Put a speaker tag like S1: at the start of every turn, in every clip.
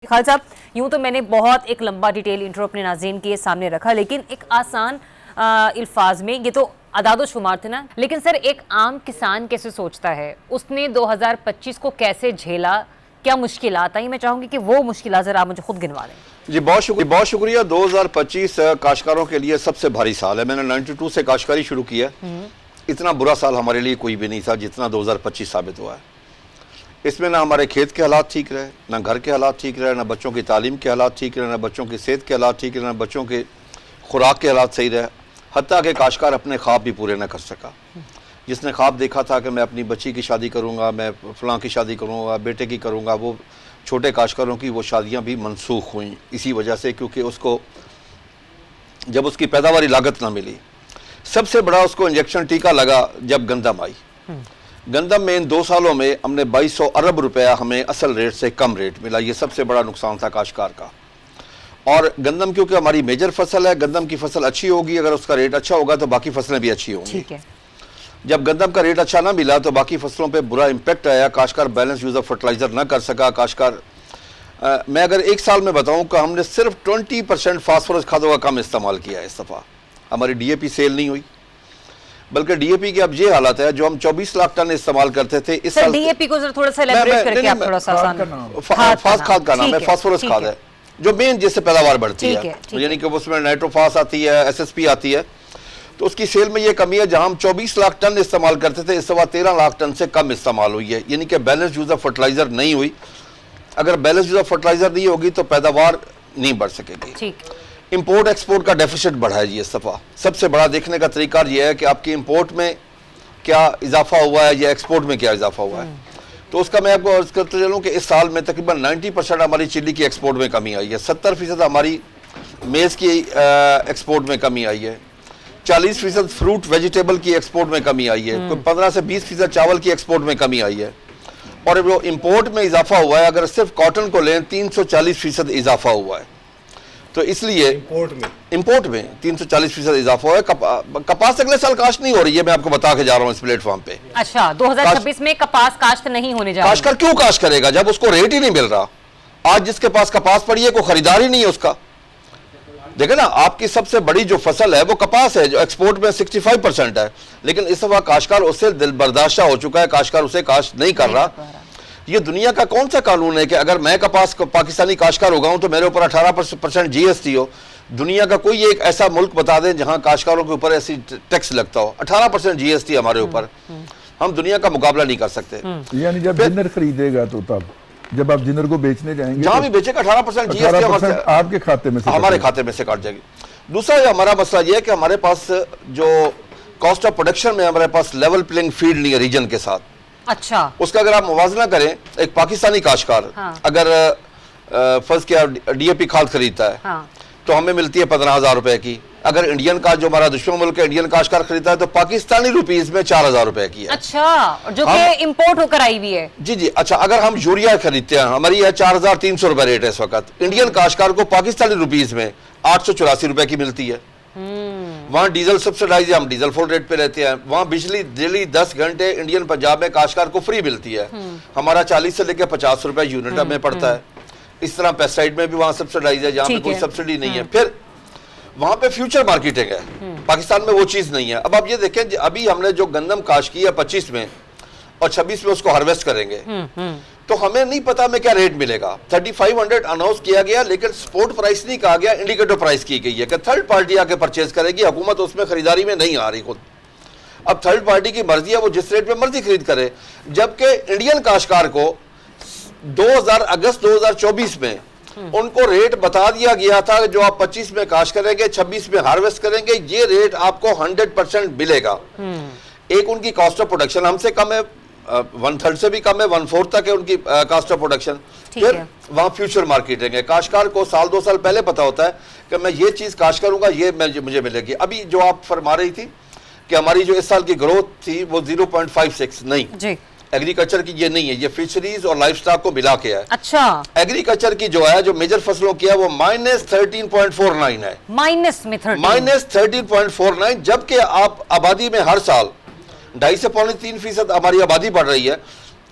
S1: खालिद साहब, यूं तो मैंने बहुत एक लंबा डिटेल इंट्रो अपने नाज़रीन के सामने रखा, लेकिन एक आसान अल्फाज में ये तो अदाद शुमार थे ना, लेकिन सर एक आम किसान कैसे सोचता है, उसने 2025 को कैसे झेला, क्या मुश्किलात आई, मैं चाहूंगी कि वो मुश्किलात जरा आप मुझे खुद गिनवा दें।
S2: जी बहुत शुक्रिया। 2025 काश्तकारों के लिए सबसे भारी साल है। मैंने 92 से काश्तकारी शुरू की है। इतना बुरा साल हमारे लिए कोई भी नहीं था जितना 2025 साबित हुआ है। इसमें ना हमारे खेत के हालात ठीक रहे, ना घर के हालात ठीक रहे, ना बच्चों की तालीम के हालात ठीक रहे, ना बच्चों की सेहत के हालात ठीक रहे, ना बच्चों के खुराक के हालात सही रहे। हत्ता कि काश्तकार अपने ख्वाब भी पूरे ना कर सका। जिसने ख्वाब देखा था कि मैं अपनी बच्ची की शादी करूँगा, मैं फ़लाँ की शादी करूँगा, बेटे की करूँगा, वो छोटे काश्तकारों की वो शादियाँ भी मनसूख हुई इसी वजह से, क्योंकि उसको जब उसकी पैदावारी लागत ना मिली। सबसे बड़ा उसको इंजेक्शन टीका लगा जब गंदम आई। गंदम में इन 2 सालों में हमने 2200 अरब रुपया हमें असल रेट से कम रेट मिला। ये सबसे बड़ा नुकसान था काश्तकार का। और गंदम क्योंकि हमारी मेजर फसल है, गंदम की फसल अच्छी होगी, अगर उसका रेट अच्छा होगा तो बाकी फसलें भी अच्छी होंगी।
S1: ठीक है।
S2: जब गंदम का रेट अच्छा ना मिला तो बाकी फसलों पे बुरा इम्पैक्ट आया। काश्तकार बैलेंस यूज ऑफ फर्टिलाइजर ना कर सका। काश्तकार मैं अगर एक साल में बताऊं कि हमने सिर्फ 20% फास्फोरस खादों का कम इस्तेमाल किया है। इस दफ़ा हमारी डीएपी सेल नहीं हुई, बल्कि डीएपी की अब ये हालत है जो हम 24 लाख टन इस्तेमाल करते थे इस साल।
S1: डीएपी को जरा थोड़ा सा एलैबोरेट करके आप थोड़ा सा
S2: फास्ट खाद का नाम है, फास्फोरस खाद है जो मेन जिससे पैदावार बढ़ती है, यानी कि उसमें नाइट्रोफास आती है, एसएसपी आती है। तो उसकी सेल में ये कमी है, जहां हम 24 लाख टन इस्तेमाल करते थे इस दफा 13 लाख टन से कम इस्तेमाल हुई है, यानी कि बैलेंस यूज ऑफ फर्टिलाइजर नहीं हुई। अगर बैलेंस यूज ऑफ फर्टिलाइजर नहीं होगी तो पैदावार नहीं बढ़ सकेगी। इंपोर्ट एक्सपोर्ट का डेफिसिट बढ़ा है जी इस दफा। सबसे बड़ा देखने का तरीका यह है कि आपकी इंपोर्ट में क्या इजाफा हुआ है या एक्सपोर्ट में क्या इजाफा हुआ है। तो उसका मैं आपको अर्ज करते चलूँ कि इस साल में तकरीबन 90% हमारी चिली की एक्सपोर्ट में कमी आई है, 70% हमारी मेज़ की एक्सपोर्ट में कमी आई है, 40% फ्रूट वेजिटेबल की एक्सपोर्ट में कमी आई है, कोई 15 से 20% चावल की एक्सपोर्ट में कमी आई है। और जो इंपोर्ट में इजाफा हुआ है, अगर सिर्फ कॉटन को लें 340% इजाफा हुआ है। तो इसलिए इंपोर्ट में 340% इजाफा हुआ है। कपास अगले साल काश्त नहीं हो रही है, मैं आपको बता के जा रहा हूँ इस प्लेटफॉर्म पे।
S1: अच्छा, 2026 में कपास काश्त नहीं होने जा रहा।
S2: काश्तकार क्यों काश्त करेगा जब उसको रेट ही नहीं मिल रहा। आज जिसके पास कपास पड़ी है कोई खरीदार ही नहीं है उसका। देखे ना, आपकी सबसे बड़ी जो फसल है वो कपास है, जो एक्सपोर्ट में 65% है, लेकिन इस दफा काश्तकार उससे दिल बर्दाश्त हो चुका है, काश्तकार उसे काश्त नहीं कर रहा। ये दुनिया का कौन सा कानून है कि अगर मैं कपास पाकिस्तानी काश्तकार उगाऊं तो मेरे ऊपर 18% जीएसटी हो। दुनिया का कोई एक ऐसा मुल्क बता दें जहां काश्तकारों के ऊपर ऐसी टैक्स लगता हो। 18% जीएसटी हमारे ऊपर, हम दुनिया का मुकाबला नहीं कर सकते।
S3: यानी जब जिन्नर खरीदेगा तो तब जब आप जिन्नर को बेचने जाएंगे,
S2: जहां भी बेचेगा 18% जीएसटी
S3: आपके खाते में से,
S2: हमारे खाते में से काट जाएगी। दूसरा हमारा मसला यह है कि हमारे पास जो कॉस्ट ऑफ प्रोडक्शन में हमारे पास लेवल प्लेइंग फील्ड नहीं है रीजन के साथ।
S1: अच्छा,
S2: उसका अगर आप मुवाजना करें, एक पाकिस्तानी काश्तकार अगर फर्ज किया डीएपी खाद खरीदता है तो हमें मिलती है 15,000 रुपए की। अगर इंडियन का जो हमारा दुश्मन मुल्क है इंडियन काश्तकार खरीदता है तो पाकिस्तानी रुपीज में 4,000 रुपए की है।
S1: अच्छा, जो कि इंपोर्ट होकर आई हुई है। जी
S2: जी। अच्छा, अगर हम यूरिया खरीदते हैं, हमारी है 4,300 रुपए रेट है इस वक्त। इंडियन काश्तकार को पाकिस्तानी रुपीज में 884 रुपए की मिलती है। वहाँ डीजल सब्सिडाइज है, हम डीजल फुल रेट पे रहते हैं। वहाँ बिजली डेली 10 घंटे इंडियन पंजाब में काश्तकार को फ्री मिलती है। हमारा 40 से लेकर 50 रुपए यूनिट में पड़ता है। इस तरह पेस्टिसाइड में भी वहाँ सब्सिडाइज है, जहाँ पे कोई सब्सिडी नहीं है। फिर वहाँ पे फ्यूचर मार्केटिंग है, पाकिस्तान में वो चीज नहीं है। अब आप ये देखें, अभी हमने जो गंदम काश्त की है 25 में और 26 में उसको हार्वेस्ट करेंगे, तो हमें नहीं पता हमें क्या रेट मिलेगा। 3500 अनाउंस किया गया, लेकिन स्पोर्ट प्राइस नहीं कहा गया, इंडिकेटर प्राइस की गई है कि थर्ड पार्टी आके परचेज करेगी, हुकूमत उसमें खरीदारी में नहीं आ रही खुद। अब थर्ड पार्टी की मर्जी है, वो जिस रेट पे मर्जी खरीद करे। जबकि इंडियन काश्तकार को अगस्त 2024 में उनको रेट बता दिया गया था जो आप 25 में काश्त करेंगे, 26 में हार्वेस्ट करेंगे, ये रेट आपको 100% मिलेगा। एक उनकी कॉस्ट ऑफ प्रोडक्शन हमसे कम है, 1/3 से भी कम है, 1/4 तक है उनकी कॉस्ट ऑफ प्रोडक्शन। फिर वहाँ फ्यूचर मार्केटिंग है। काश्तकार को साल 2 साल पहले पता होता है कि मैं ये चीज काश्त करूंगा, ये मुझे मिलेगी। अभी जो आप फरमा रही थी कि हमारी जो इस साल की ग्रोथ थी वो 0.56 नहीं जी। एग्रीकल्चर की ये नहीं है, ये फिशरीज और लाइफ स्टॉक को मिला के है। अच्छा, एग्रीकल्चर की जो है, जो मेजर फसलों की है, वो -13.49 है। -13.49, जबकि आप आबादी में हर साल 2.5 से 3.25% हमारी आबादी बढ़ रही है।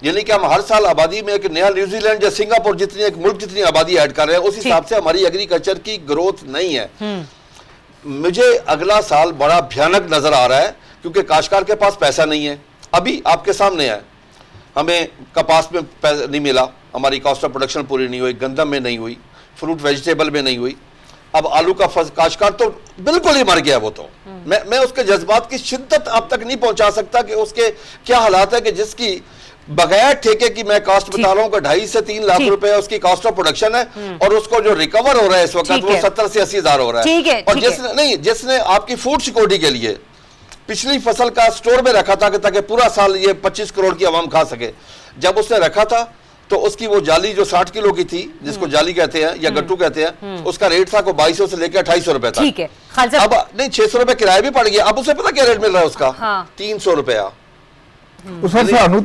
S2: यानी कि हम हर साल आबादी में एक नया न्यूजीलैंड या सिंगापुर जितनी एक मुल्क जितनी आबादी ऐड कर रहे हैं, उस हिसाब से हमारी एग्रीकल्चर की ग्रोथ नहीं है। मुझे अगला साल बड़ा भयानक नजर आ रहा है, क्योंकि काश्तकार के पास पैसा नहीं है। अभी आपके सामने है, हमें कपास में पैसा नहीं मिला, हमारी कॉस्ट ऑफ प्रोडक्शन पूरी नहीं हुई, गंदम में नहीं हुई, फ्रूट वेजिटेबल में नहीं हुई। अब आलू का काश्तकार तो बिल्कुल ही मर गया। वो तो मैं उसके जज्बात की शिद्दत अब तक नहीं पहुंचा सकता कि उसके क्या हालात है, कि जिसकी बगैर ठेके की मैं कॉस्ट बता रहा हूँ कि 2.5 से 3 लाख रुपए उसकी कॉस्ट ऑफ प्रोडक्शन है, और उसको जो रिकवर हो रहा है इस वक्त वो 70 से 80 हजार हो रहा है। और जिसने आपकी फूड सिक्योरिटी के लिए पिछली फसल का स्टोर में रखा था कि ताकि पूरा साल ये 25 करोड़ की आवाम खा सके, जब उसने रखा था तो उसकी वो जाली जो 60 किलो की थी, जिसको जाली कहते हैं या गट्टू कहते हैं, उसका रेट था को 2200 से लेकर 2800 रुपए था।
S1: ठीक है, खालसा
S2: अब नहीं 600 रुपए किराया भी पड़ गया। अब उसे पता क्या रेट मिल रहा है उसका? 300 रुपया।
S3: सर सानू